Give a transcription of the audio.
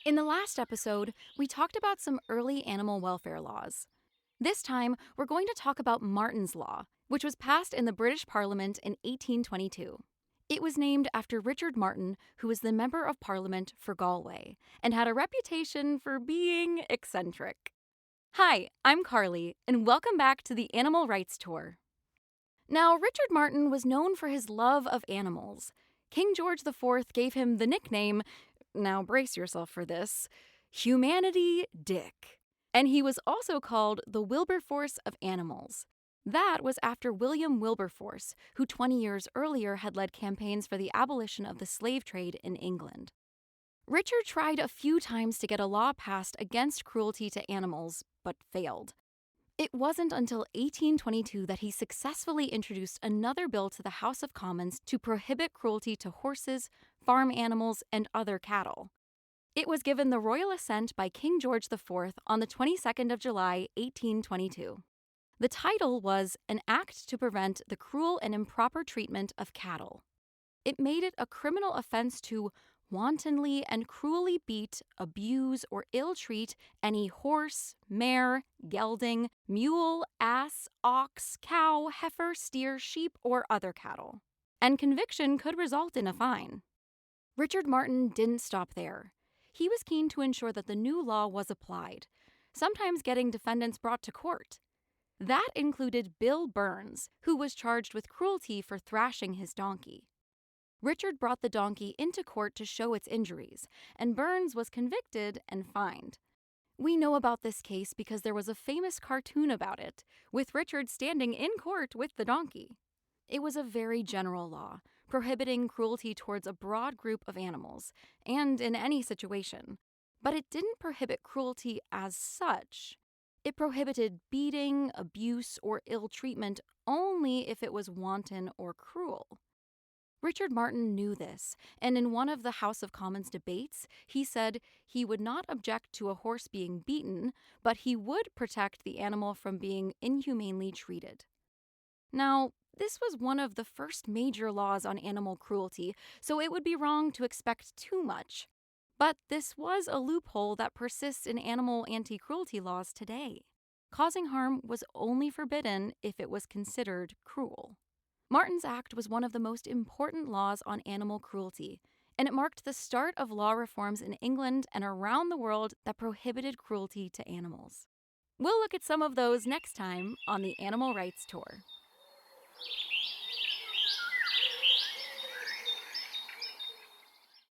In the last episode, we talked about some early animal welfare laws. This time, we're going to talk about Martin's Law, which was passed in the British Parliament in 1822. It was named after Richard Martin, who was the Member of Parliament for Galway, and had a reputation for being eccentric. Hi, I'm Carly, and welcome back to the Animal Rights Tour. Now, Richard Martin was known for his love of animals. King George IV gave him the nickname, now brace yourself for this, Humanity Dick. And he was also called the Wilberforce of animals. That was after William Wilberforce, who 20 years earlier had led campaigns for the abolition of the slave trade in England. Richard tried a few times to get a law passed against cruelty to animals, but failed. It wasn't until 1822 that he successfully introduced another bill to the House of Commons to prohibit cruelty to horses, farm animals, and other cattle. It was given the royal assent by King George IV on the 22nd of July, 1822. The title was An Act to Prevent the Cruel and Improper Treatment of Cattle. It made it a criminal offense to wantonly and cruelly beat, abuse, or ill-treat any horse, mare, gelding, mule, ass, ox, cow, heifer, steer, sheep, or other cattle. And conviction could result in a fine. Richard Martin didn't stop there. He was keen to ensure that the new law was applied, sometimes getting defendants brought to court. That included Bill Burns, who was charged with cruelty for thrashing his donkey. Richard brought the donkey into court to show its injuries, and Burns was convicted and fined. We know about this case because there was a famous cartoon about it, with Richard standing in court with the donkey. It was a very general law, prohibiting cruelty towards a broad group of animals, and in any situation. But it didn't prohibit cruelty as such. It prohibited beating, abuse, or ill treatment only if it was wanton or cruel. Richard Martin knew this, and in one of the House of Commons debates, he said he would not object to a horse being beaten, but he would protect the animal from being inhumanely treated. Now, this was one of the first major laws on animal cruelty, so it would be wrong to expect too much. But this was a loophole that persists in animal anti-cruelty laws today. Causing harm was only forbidden if it was considered cruel. Martin's Act was one of the most important laws on animal cruelty, and it marked the start of law reforms in England and around the world that prohibited cruelty to animals. We'll look at some of those next time on the Animal Rights Tour.